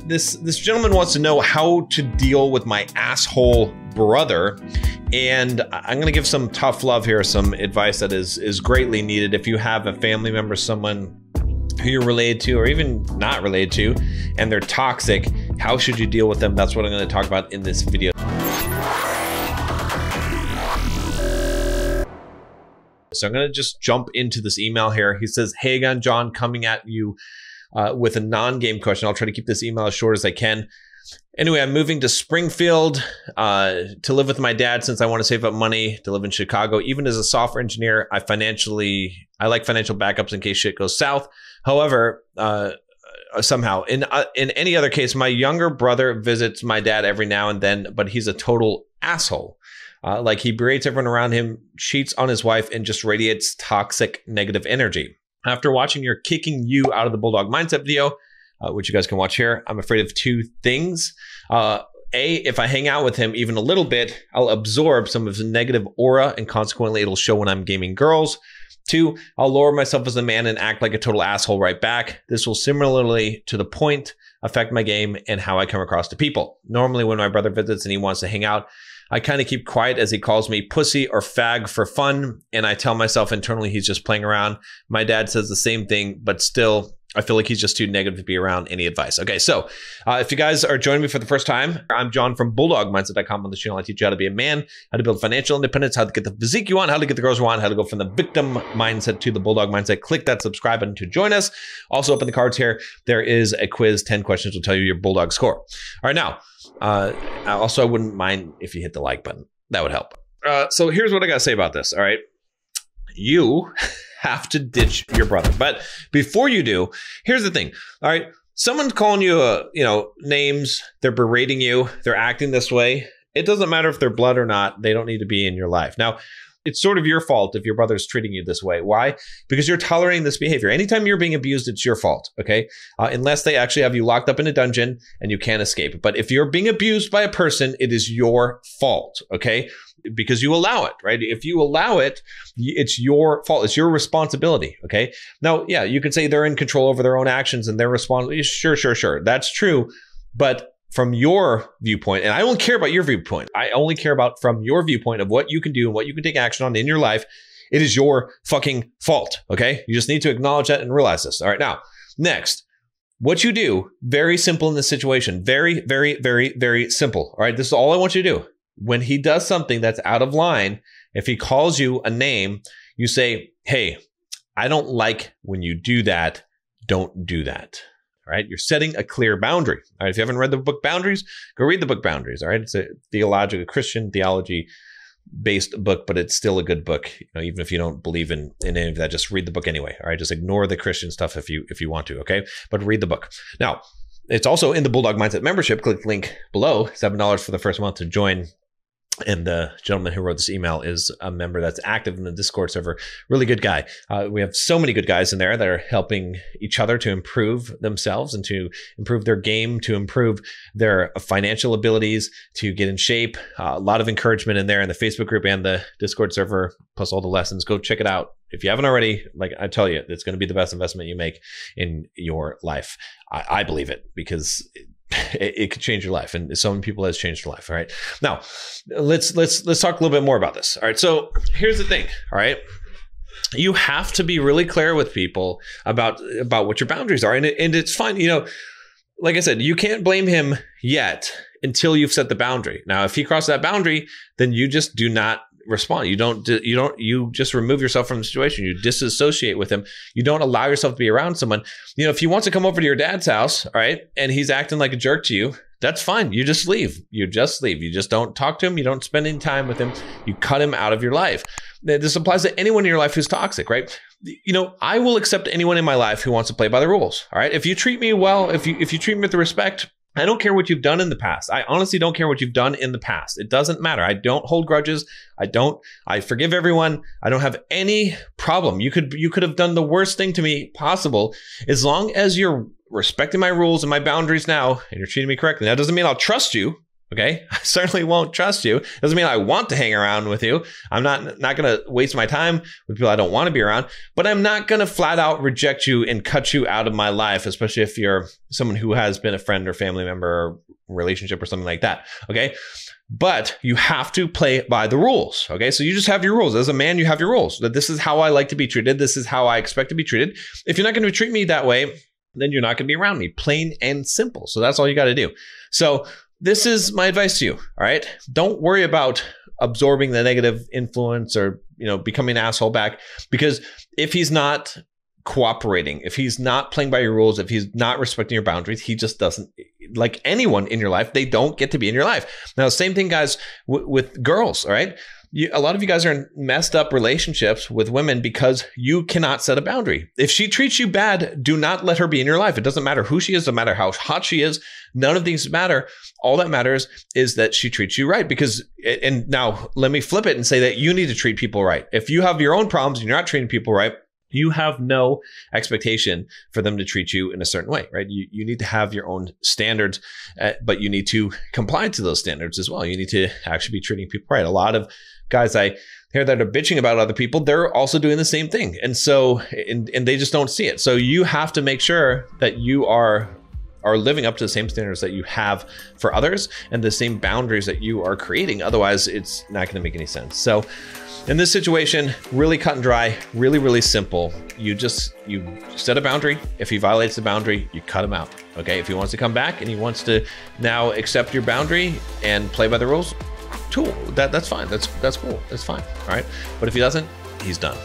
This gentleman wants to know how to deal with my asshole brother, and I'm gonna give some tough love here, some advice that is greatly needed. If you have a family member, someone who you're related to or even not related to, and they're toxic, how should you deal with them? That's what I'm gonna talk about in this video. So I'm gonna just jump into this email here. He says, "Hey again, John, coming at you with a non-game question." I'll try to keep this email as short as I can. Anyway, I'm moving to Springfield to live with my dad since I want to save up money to live in Chicago. Even as a software engineer, I like financial backups in case shit goes south. However, somehow, in any other case, my younger brother visits my dad every now and then, but he's a total asshole. Like he berates everyone around him, cheats on his wife, and just radiates toxic negative energy. After watching your kicking you out of the Bulldog mindset video, which you guys can watch here, I'm afraid of two things. A, if I hang out with him even a little bit, I'll absorb some of his negative aura, and consequently it'll show when I'm gaming girls. Two, I'll lower myself as a man and act like a total asshole right back. This will similarly to the point affect my game and how I come across to people. Normally when my brother visits and he wants to hang out, I kind of keep quiet as he calls me pussy or fag for fun, and I tell myself internally he's just playing around. My dad says the same thing, but still, I feel like he's just too negative to be around. Any advice? Okay, so if you guys are joining me for the first time, I'm John from BulldogMindset.com. On the channel, I teach you how to be a man, how to build financial independence, how to get the physique you want, how to get the girls you want, how to go from the victim mindset to the Bulldog mindset. Click that subscribe button to join us. Also, up in the cards here, there is a quiz. 10 questions will tell you your Bulldog score. All right, now, also, I wouldn't mind if you hit the like button. That would help. So here's what I got to say about this, all right? You have to ditch your brother. But before you do, here's the thing, all right? Someone's calling you, names, they're berating you, they're acting this way. It doesn't matter if they're blood or not. They don't need to be in your life. Now, it's sort of your fault if your brother's treating you this way. Why? Because you're tolerating this behavior. Anytime you're being abused, it's your fault, okay? Unless they actually have you locked up in a dungeon and you can't escape. But if you're being abused by a person, it is your fault, okay? Because you allow it, right? If you allow it, it's your fault. It's your responsibility, okay? Now, yeah, you could say they're in control over their own actions and they're responsible. Sure. That's true. But from your viewpoint, and I don't care about your viewpoint. I only care about from your viewpoint of what you can do and what you can take action on in your life. It is your fucking fault, okay? You just need to acknowledge that and realize this. All right, now, next, what you do, very simple in this situation. Very, very, very, very simple, all right? This is all I want you to do. When he does something that's out of line, if he calls you a name, you say, hey, I don't like when you do that. Don't do that. All right, you're setting a clear boundary. All right, if you haven't read the book Boundaries, go read the book Boundaries. All right, it's a theological, Christian theology-based book, but it's still a good book. Even if you don't believe in any of that, just read the book anyway. All right, just ignore the Christian stuff if you want to. Okay, but read the book. Now, it's also in the Bulldog Mindset membership. Click the link below. $7 for the first month to join. And the gentleman who wrote this email is a member that's active in the Discord server. Really good guy. We have so many good guys in there that are helping each other to improve themselves and to improve their game, to improve their financial abilities, to get in shape. A lot of encouragement in there in the Facebook group and the Discord server, plus all the lessons. Go check it out. If you haven't already, like I tell you, it's going to be the best investment you make in your life. I believe it because it could change your life, and so many people has changed your life. All right, now let's talk a little bit more about this. All right, so here's the thing. All right, you have to be really clear with people about what your boundaries are, and it's fine. Like I said, you can't blame him yet until you've set the boundary. Now, if he crosses that boundary, then you just do not respond. You just remove yourself from the situation. You disassociate with him. You don't allow yourself to be around someone. If he wants to come over to your dad's house, all right, and he's acting like a jerk to you, that's fine. You just leave. You just don't talk to him. You don't spend any time with him. You cut him out of your life. This applies to anyone in your life who's toxic, right? I will accept anyone in my life who wants to play by the rules. All right. If you treat me well, if you treat me with respect, I don't care what you've done in the past. I honestly don't care what you've done in the past. It doesn't matter. I don't hold grudges. I forgive everyone. I don't have any problem. You could have done the worst thing to me possible. As long as you're respecting my rules and my boundaries now and you're treating me correctly. That doesn't mean I'll trust you. Okay, I certainly won't trust you. Doesn't mean I want to hang around with you. I'm not going to waste my time with people I don't want to be around, but I'm not going to flat out reject you and cut you out of my life, especially if you're someone who has been a friend or family member or relationship or something like that. Okay, but you have to play by the rules. Okay, so you just have your rules. As a man, you have your rules. That this is how I like to be treated. This is how I expect to be treated. If you're not going to treat me that way, then you're not going to be around me. Plain and simple. So that's all you got to do. So this is my advice to you. All right. Don't worry about absorbing the negative influence or, becoming an asshole back, because if he's not cooperating, if he's not playing by your rules, if he's not respecting your boundaries, he just doesn't, like anyone in your life, they don't get to be in your life. Now, same thing, guys, with girls. All right. A lot of you guys are in messed up relationships with women because you cannot set a boundary. If she treats you bad, do not let her be in your life. It doesn't matter who she is, no matter how hot she is. None of these matter. All that matters is that she treats you right. And now let me flip it and say that you need to treat people right. If you have your own problems and you're not treating people right, you have no expectation for them to treat you in a certain way, right? You need to have your own standards, but you need to comply to those standards as well. You need to actually be treating people right. A lot of guys I hear that are bitching about other people, they're also doing the same thing. And so, and they just don't see it. So you have to make sure that you are living up to the same standards that you have for others and the same boundaries that you are creating. Otherwise, it's not going to make any sense. So in this situation, really cut and dry, really, really simple. You set a boundary. If he violates the boundary, you cut him out. Okay. If he wants to come back and he wants to now accept your boundary and play by the rules, cool. That's fine. That's cool. That's fine. All right. But if he doesn't, he's done.